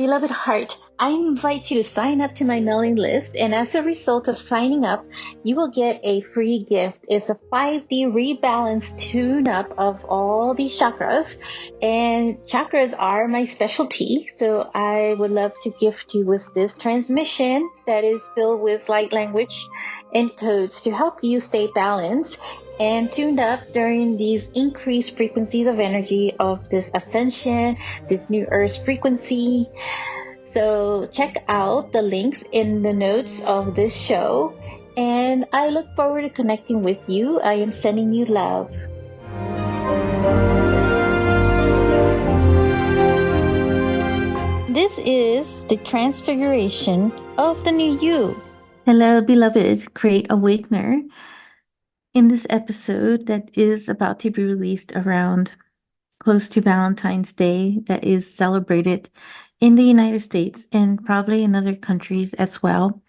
Beloved heart, I invite you to sign up to my mailing list, and as a result of signing up, you will get a free gift. It's a 5D rebalance tune up of all these chakras, and chakras are my specialty. So I would love to gift you with this transmission that is filled with light language and codes to help you stay balanced and tuned up during these increased frequencies of energy of this ascension, this new earth frequency. So check out the links in the notes of this show, and I look forward to connecting with you. I am sending you love. This is the transfiguration of the new you. Hello, beloved Great Awakener. In this episode that is about to be released around close to Valentine's Day, that is celebrated in the United States and probably in other countries as well.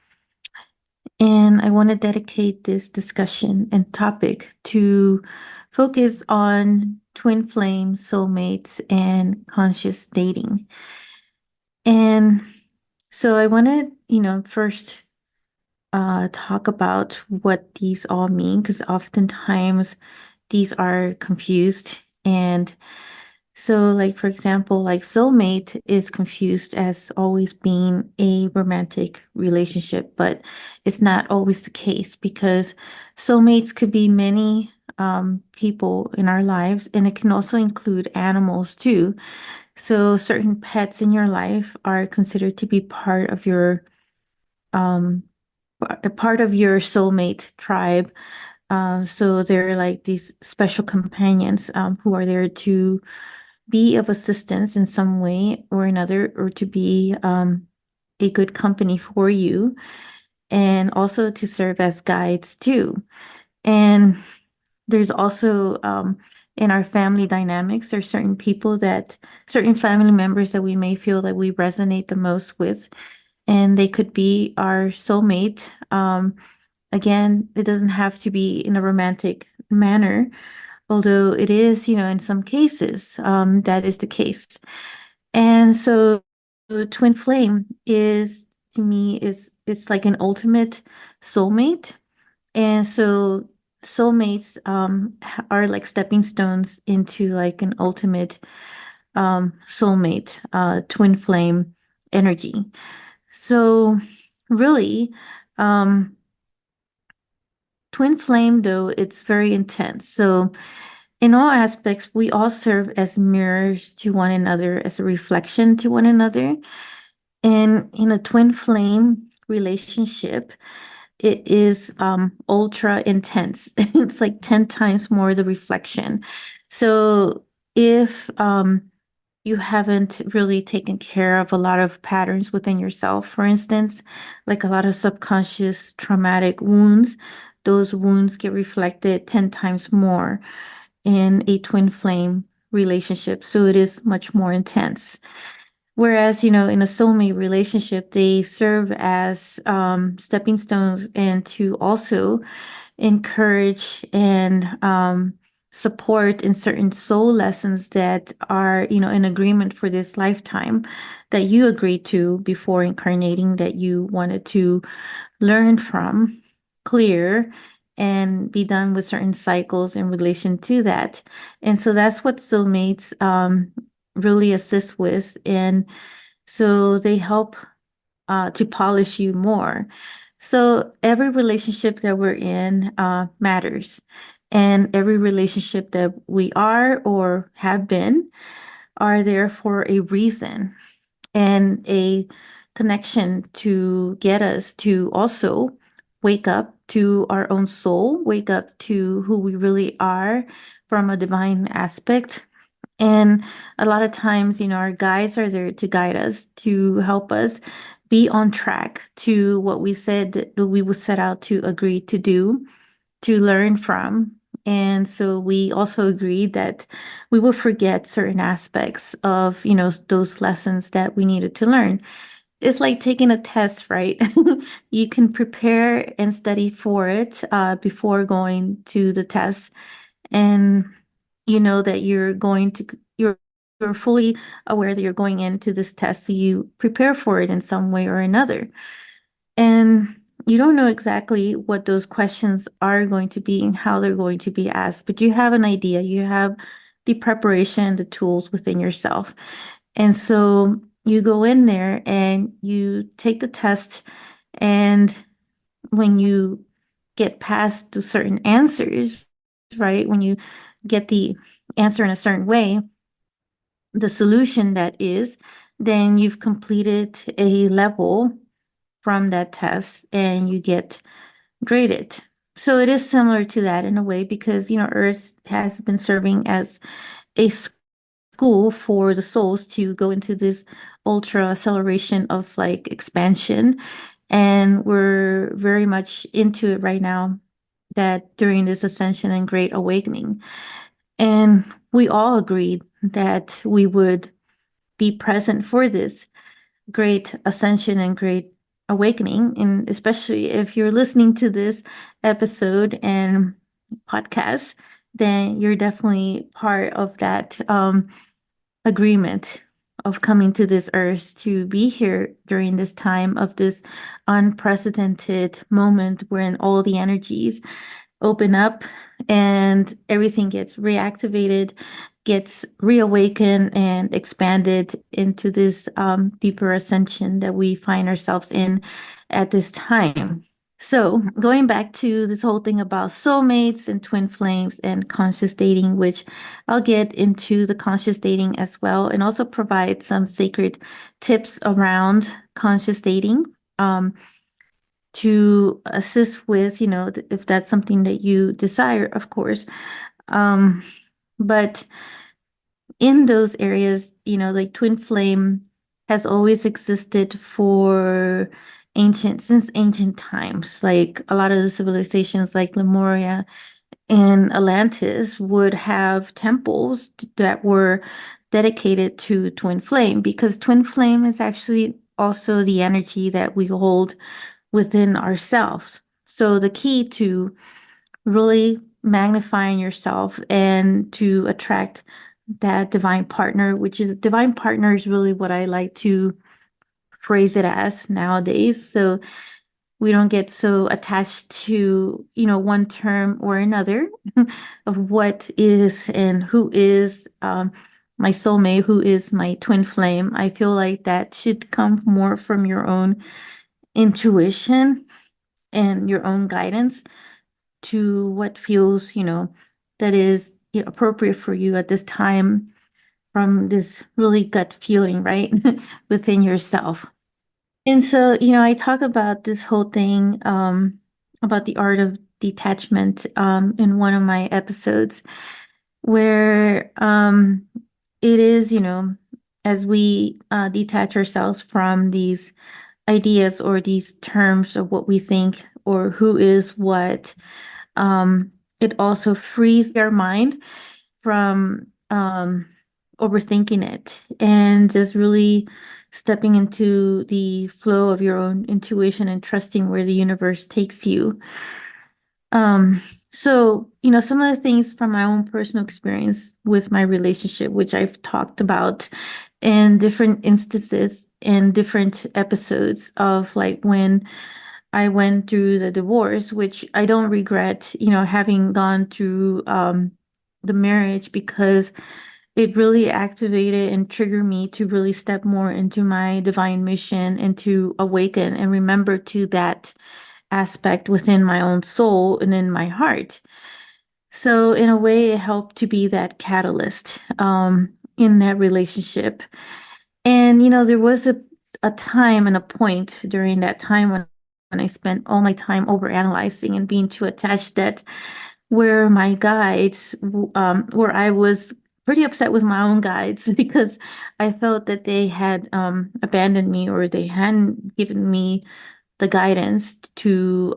And I want to dedicate this discussion and topic to focus on twin flame soulmates and conscious dating. And so I want to, first talk about what these all mean, because oftentimes these are confused. And so, like, for example, like soulmate is confused as always being a romantic relationship, but it's not always the case because soulmates could be many people in our lives, and it can also include animals too. So certain pets in your life are considered to be um, part of your soulmate tribe. So they're like these special companions who are there to be of assistance in some way or another, or to be a good company for you, and also to serve as guides too. And there's also in our family dynamics, there's certain family members that we may feel that we resonate the most with, and they could be our soulmate. Again, it doesn't have to be in a romantic manner, although it is, in some cases, that is the case. And so twin flame is, to me, is it's like an ultimate soulmate. And so soulmates are like stepping stones into like an ultimate soulmate, twin flame energy. So really, um, twin flame, though, it's very intense. So in all aspects, we all serve as mirrors to one another, as a reflection to one another. And in a twin flame relationship, it is ultra intense. It's like 10 times more the reflection. So if you haven't really taken care of a lot of patterns within yourself, for instance, like a lot of subconscious traumatic wounds, those wounds get reflected 10 times more in a twin flame relationship. So it is much more intense. Whereas, in a soulmate relationship, they serve as stepping stones and to also encourage and support in certain soul lessons that are, in agreement for this lifetime that you agreed to before incarnating, that you wanted to learn from, clear, and be done with certain cycles in relation to that. And so that's what soulmates really assist with. And so they help to polish you more. So every relationship that we're in matters. And every relationship that we are or have been are there for a reason and a connection to get us to also wake up to our own soul, wake up to who we really are from a divine aspect. And a lot of times, our guides are there to guide us, to help us be on track to what we said that we would set out to agree to do, to learn from. And so we also agreed that we will forget certain aspects of, those lessons that we needed to learn. It's like taking a test, right? You can prepare and study for it before going to the test, and you know that you're you're fully aware that you're going into this test, so you prepare for it in some way or another. And you don't know exactly what those questions are going to be and how they're going to be asked, but you have an idea, you have the preparation, the tools within yourself. And so you go in there and you take the test, and when you get past to certain answers, right? When you get the answer in a certain way, the solution that is, then you've completed a level from that test and you get graded. So it is similar to that in a way because, Earth has been serving as a school for the souls to go into this ultra acceleration of like expansion. And we're very much into it right now that during this ascension and great awakening. And we all agreed that we would be present for this great ascension and great awakening. And especially if you're listening to this episode and podcast, then you're definitely part of that agreement of coming to this earth to be here during this time of this unprecedented moment when all the energies open up and everything gets reactivated, gets reawakened and expanded into this deeper ascension that we find ourselves in at this time. So, going back to this whole thing about soulmates and twin flames and conscious dating, which I'll get into the conscious dating as well, and also provide some sacred tips around conscious dating. To assist with, if that's something that you desire, of course. But in those areas, like twin flame has always existed since ancient times. Like a lot of the civilizations like Lemuria and Atlantis would have temples that were dedicated to twin flame because twin flame is actually also the energy that we hold within ourselves. So the key to really magnifying yourself and to attract that divine partner, which is divine partner is really what I like to phrase it as nowadays. So we don't get so attached to, one term or another of what is and who is my soulmate, who is my twin flame. I feel like that should come more from your own intuition and your own guidance to what feels, that is appropriate for you at this time from this really gut feeling, right? Within yourself. And so, I talk about this whole thing about the art of detachment in one of my episodes where it is, as we detach ourselves from these ideas or these terms of what we think or who is what, it also frees our mind from overthinking it and just really stepping into the flow of your own intuition and trusting where the universe takes you. So, some of the things from my own personal experience with my relationship, which I've talked about in different instances and different episodes of like when I went through the divorce, which I don't regret, having gone through the marriage because it really activated and triggered me to really step more into my divine mission and to awaken and remember to that aspect within my own soul and in my heart. So in a way, it helped to be that catalyst in that relationship. And there was a time and a point during that time when I spent all my time overanalyzing and being too attached that where my guides, where I was pretty upset with my own guides because I felt that they had abandoned me or they hadn't given me the guidance to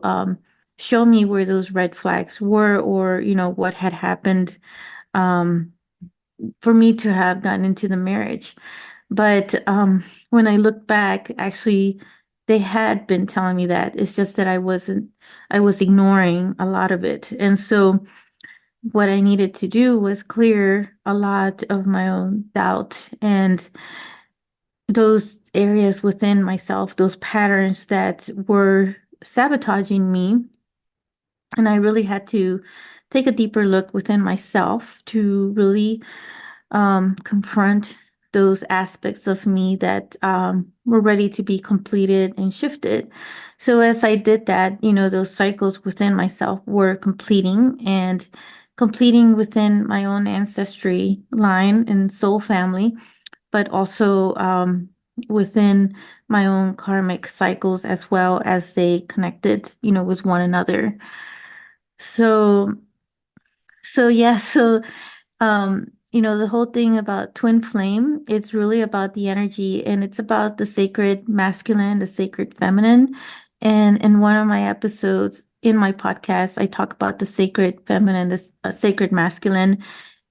show me where those red flags were or, what had happened um, for me to have gotten into the marriage. But when I look back, actually, they had been telling me that. It's just that I was ignoring a lot of it. And so what I needed to do was clear a lot of my own doubt and those areas within myself, those patterns that were sabotaging me. And I really had to take a deeper look within myself to really confront those aspects of me that were ready to be completed and shifted. So as I did that, those cycles within myself were completing within my own ancestry line and soul family, but also within my own karmic cycles as well as they connected, with one another. So, so yeah, so the whole thing about twin flame, it's really about the energy and it's about the sacred masculine, the sacred feminine. And in one of my episodes in my podcast, I talk about the sacred feminine, the sacred masculine,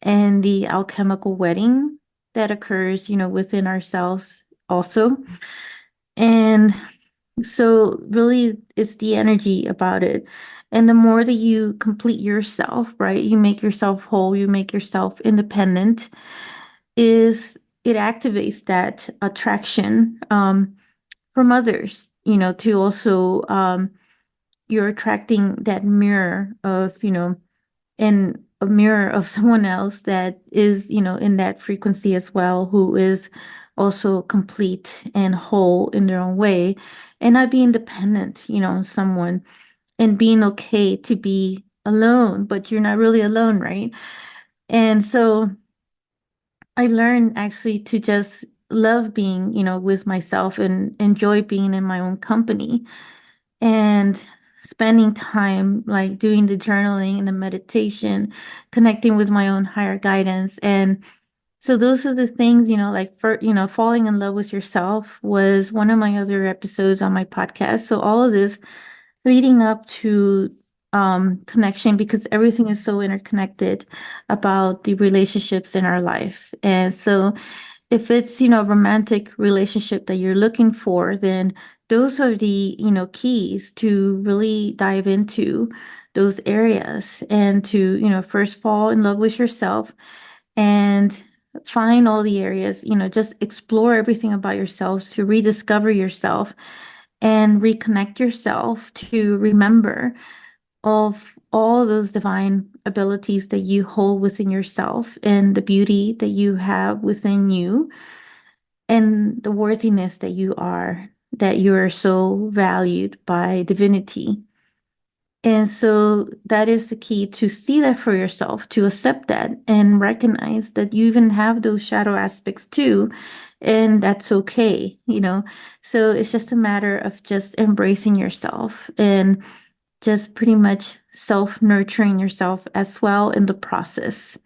and the alchemical wedding that occurs, within ourselves also. And so really it's the energy about it. And the more that you complete yourself, right? You make yourself whole, you make yourself independent, is it activates that attraction from others, to also you're attracting that mirror of, and a mirror of someone else that is, in that frequency as well, who is also complete and whole in their own way, and not being dependent, on someone, and being okay to be alone, but you're not really alone, right? And so I learned actually to just love being, with myself and enjoy being in my own company and spending time like doing the journaling and the meditation, connecting with my own higher guidance. And so those are the things, like for, falling in love with yourself was one of my other episodes on my podcast. So all of this leading up to connection, because everything is so interconnected about the relationships in our life. And so if it's, a romantic relationship that you're looking for, then those are the, keys to really dive into those areas and to, first fall in love with yourself and find all the areas, just explore everything about yourself to rediscover yourself and reconnect yourself to remember of all those divine abilities that you hold within yourself and the beauty that you have within you and the worthiness that you are so valued by divinity. And so that is the key, to see that for yourself, to accept that and recognize that you even have those shadow aspects too. And that's okay, So it's just a matter of just embracing yourself and just pretty much self-nurturing yourself as well in the process.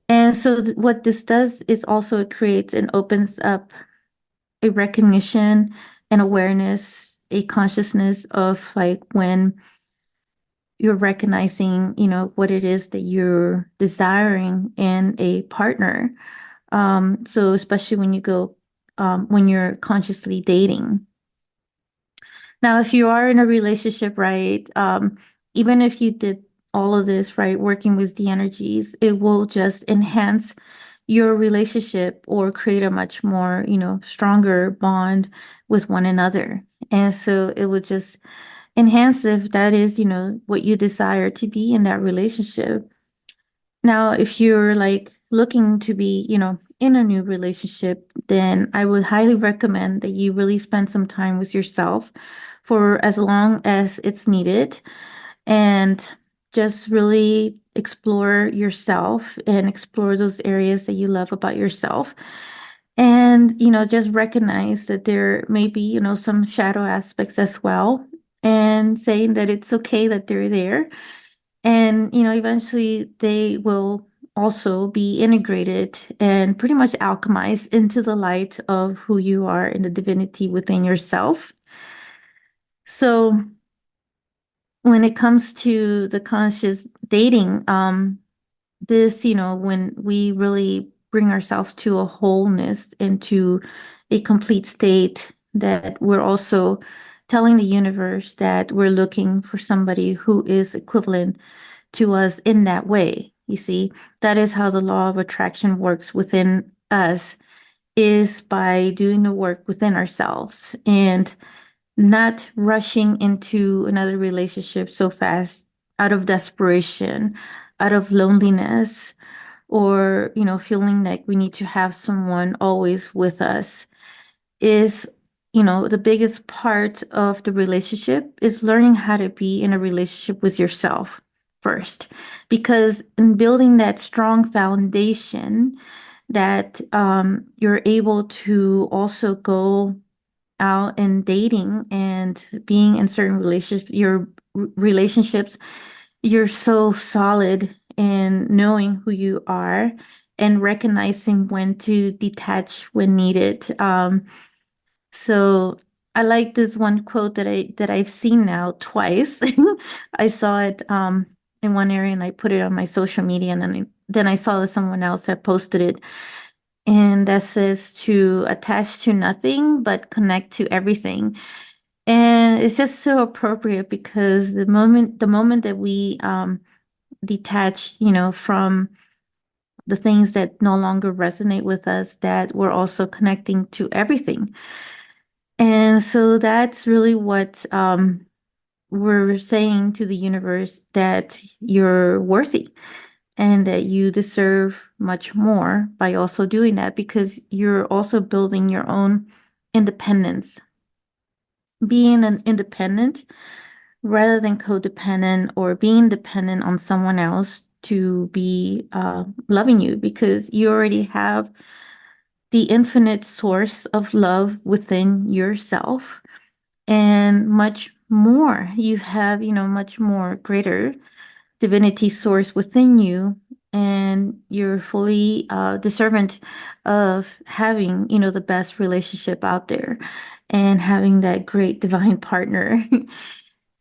And so what this does is also it creates and opens up a recognition and awareness, a consciousness of like when you're recognizing, what it is that you're desiring in a partner. So especially when you're consciously dating. Now, if you are in a relationship, right, even if you did all of this, right, working with the energies, it will just enhance your relationship or create a much more, stronger bond with one another. And so it would just enhance if that is, what you desire to be in that relationship. Now, if you're like looking to be, in a new relationship, then I would highly recommend that you really spend some time with yourself for as long as it's needed and just really explore yourself and explore those areas that you love about yourself. And, just recognize that there may be, some shadow aspects as well, and saying that it's okay that they're there. And, eventually they will also be integrated and pretty much alchemized into the light of who you are and the divinity within yourself. So when it comes to the conscious dating, this, when we really bring ourselves to a wholeness and to a complete state, that we're also telling the universe that we're looking for somebody who is equivalent to us in that way. You see, that is how the law of attraction works within us, is by doing the work within ourselves and not rushing into another relationship so fast out of desperation, out of loneliness, or, feeling like we need to have someone always with us. Is, the biggest part of the relationship is learning how to be in a relationship with yourself first. Because in building that strong foundation, that you're able to also go out and dating and being in certain relationships, you're so solid in knowing who you are and recognizing when to detach when needed. So I like this one quote that I've seen now twice. I saw it in one area and I put it on my social media, and then I saw that someone else had posted it, and that says to attach to nothing but connect to everything. And it's just so appropriate because the moment that we detach, from the things that no longer resonate with us, that we're also connecting to everything. And so that's really what we're saying to the universe, that you're worthy and that you deserve much more by also doing that, because you're also building your own independence. Being an independent rather than codependent, or being dependent on someone else to be loving you, because you already have the infinite source of love within yourself, and much more. You have, much more greater divinity source within you, and you're fully deserving of having, the best relationship out there and having that great divine partner.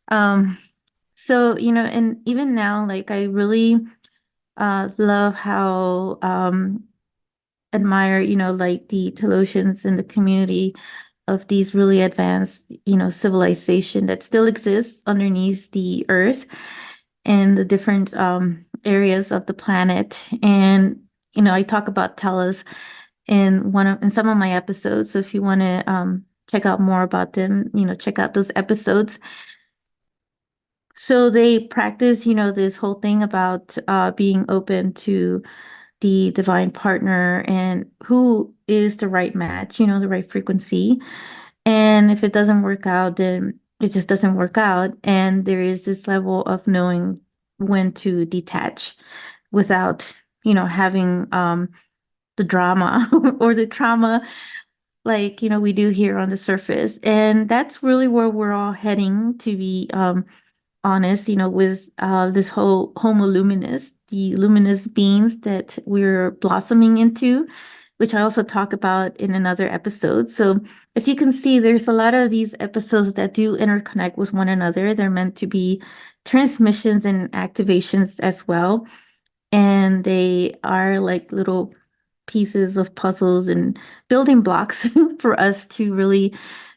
um, so, and even now, like, I really love how admire, like the Telosians in the community of these really advanced, civilization that still exists underneath the earth and the different areas of the planet. And, I talk about Telos in some of my episodes. So if you want to check out more about them, check out those episodes. So they practice, this whole thing about being open to the divine partner and who is the right match, the right frequency. And if it doesn't work out, then it just doesn't work out. And there is this level of knowing when to detach without, having the drama or the trauma, like, we do here on the surface. And that's really where we're all heading, to be honest, with this whole Homo luminous, the luminous beings that we're blossoming into, which I also talk about in another episode. So as you can see, there's a lot of these episodes that do interconnect with one another. They're meant to be transmissions and activations as well. And they are like little pieces of puzzles and building blocks for us to really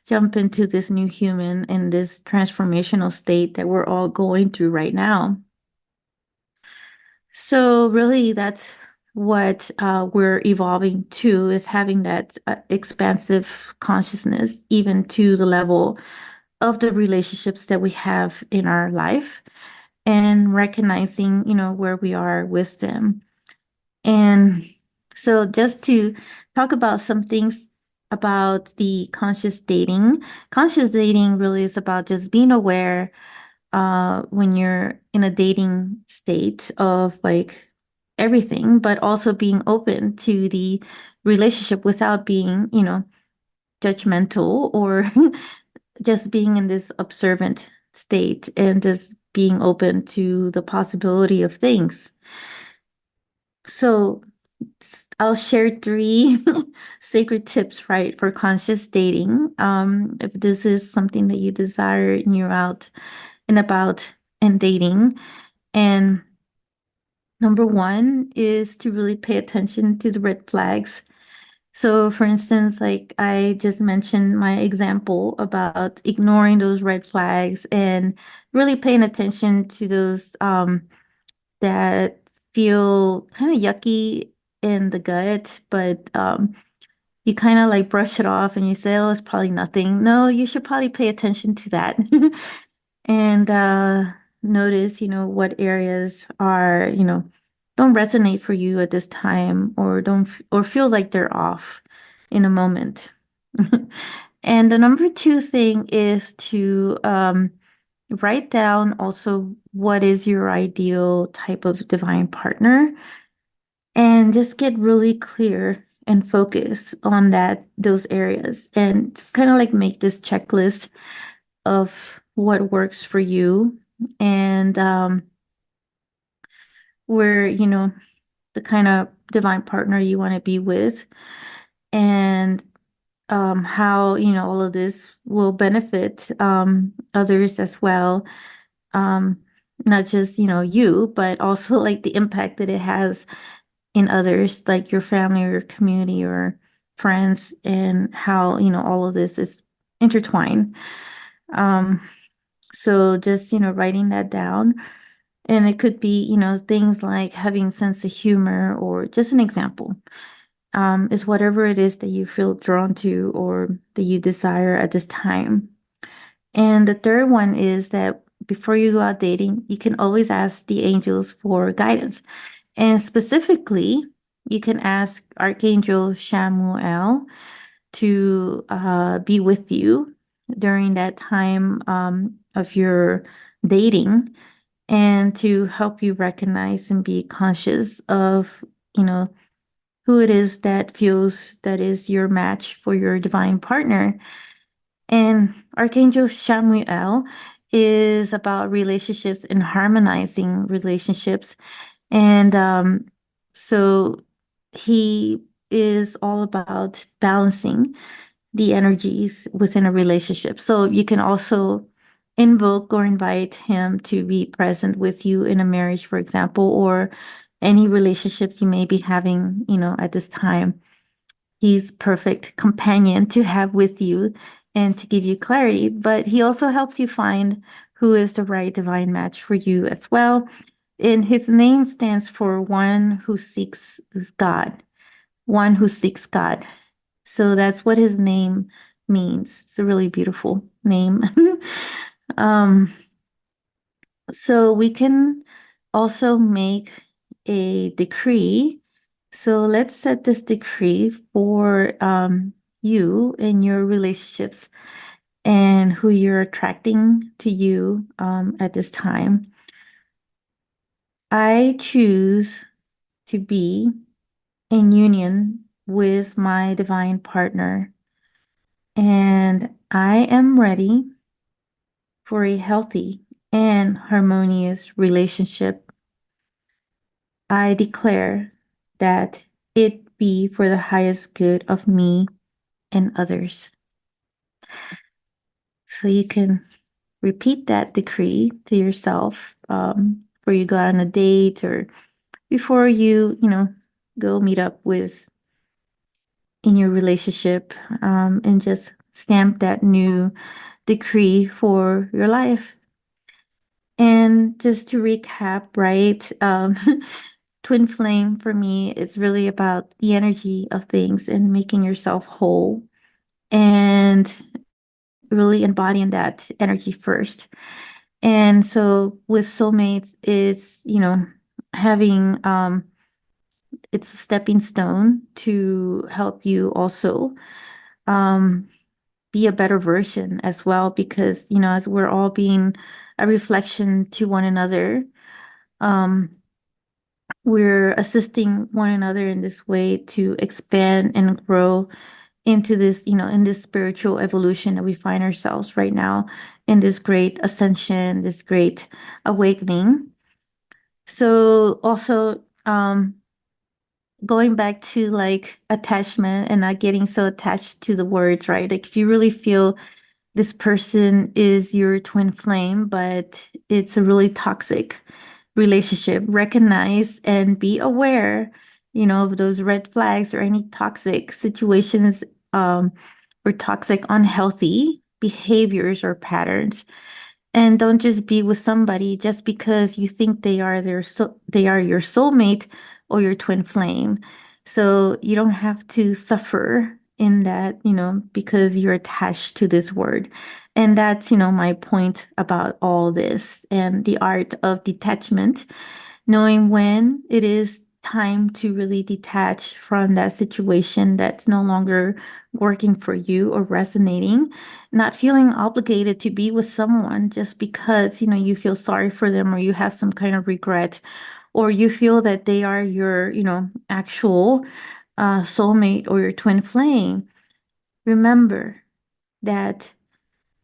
jump into this new human and this transformational state that we're all going through right now. So really, that's what we're evolving to, is having that expansive consciousness, even to the level of the relationships that we have in our life, and recognizing, where we are with them. And so just to talk about some things about the conscious dating really is about just being aware when you're in a dating state of like everything, but also being open to the relationship without being, judgmental, or just being in this observant state and just being open to the possibility of things. So I'll share three sacred tips, right, for conscious dating. If this is something that you desire and you're out and about and dating. And number one is to really pay attention to the red flags. So, for instance, like I just mentioned my example about ignoring those red flags and really paying attention to those that feel kind of yucky in the gut, but you kind of like brush it off and you say, oh, it's probably nothing. No, you should probably pay attention to that and notice, what areas are, don't resonate for you at this time or don't or feel like they're off in a moment. And the number two thing is to write down also what is your ideal type of divine partner and just get really clear and focus on those areas and just kind of like make this checklist of what works for you and where the kind of divine partner you want to be with and how all of this will benefit others as well, um not just you, but also like the impact that it has in others, like your family or your community or friends, and how, all of this is intertwined. Um, so just, writing that down. And it could be, things like having sense of humor or just an example, is whatever it is that you feel drawn to or that you desire at this time. And the third one is that before you go out dating, you can always ask the angels for guidance. And specifically, you can ask Archangel Shamuel to be with you during that time of your dating and to help you recognize and be conscious of, you know, who it is that feels that is your match for your divine partner. And Archangel Shamuel is about relationships and harmonizing relationships. And so he is all about balancing the energies within a relationship. So you can also invoke or invite him to be present with you in a marriage, for example, or any relationships you may be having, at this time. He's perfect companion to have with you and to give you clarity, but he also helps you find who is the right divine match for you as well. And his name stands for one who seeks God, one who seeks God. So that's what his name means. It's a really beautiful name. um, so we can also make a decree. So let's set this decree for you and your relationships and who you're attracting to you at this time. I choose to be in union with my divine partner, and I am ready for a healthy and harmonious relationship. I declare that it be for the highest good of me and others. So you can repeat that decree to yourself before you go on a date or before you go meet up with in your relationship, and just stamp that new decree for your life. And just to recap, right? Twin flame for me is really about the energy of things and making yourself whole and really embodying that energy first. And so with soulmates, it's, having it's a stepping stone to help you also um be a better version as well, because as we're all being a reflection to one another, um we're assisting one another in this way to expand and grow into this, in this spiritual evolution that we find ourselves right now, in this great ascension, this great awakening. So also, going back to like attachment and not getting so attached to the words, right? Like if you really feel this person is your twin flame, but it's a really toxic relationship, recognize and be aware, of those red flags or any toxic situations, or toxic, unhealthy behaviors or patterns. And don't just be with somebody just because you think they are they are your soulmate or your twin flame. So you don't have to suffer in that, because you're attached to this word. And that's, my point about all this and the art of detachment, knowing when it is time to really detach from that situation that's no longer working for you or resonating, not feeling obligated to be with someone just because, you feel sorry for them or you have some kind of regret or you feel that they are your, actual soulmate or your twin flame. Remember that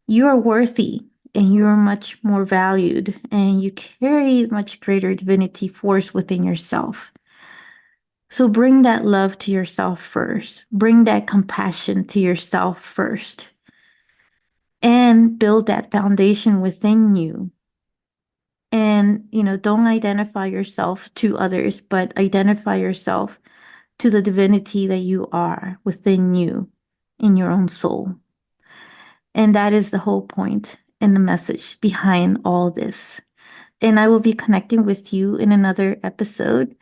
you are worthy and you are much more valued and you carry much greater divinity force within yourself. So bring that love to yourself first. Bring that compassion to yourself first. And build that foundation within you. And, don't identify yourself to others, but identify yourself to the divinity that you are within you in your own soul. And that is the whole point and the message behind all this. And I will be connecting with you in another episode,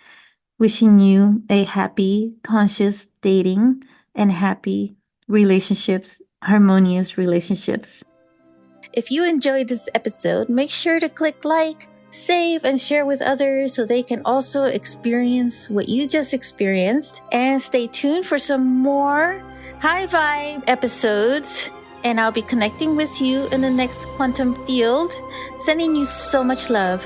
wishing you a happy, conscious dating and happy relationships, harmonious relationships. If you enjoyed this episode, make sure to click like, save, and share with others so they can also experience what you just experienced. And stay tuned for some more high vibe episodes. And I'll be connecting with you in the next quantum field, sending you so much love.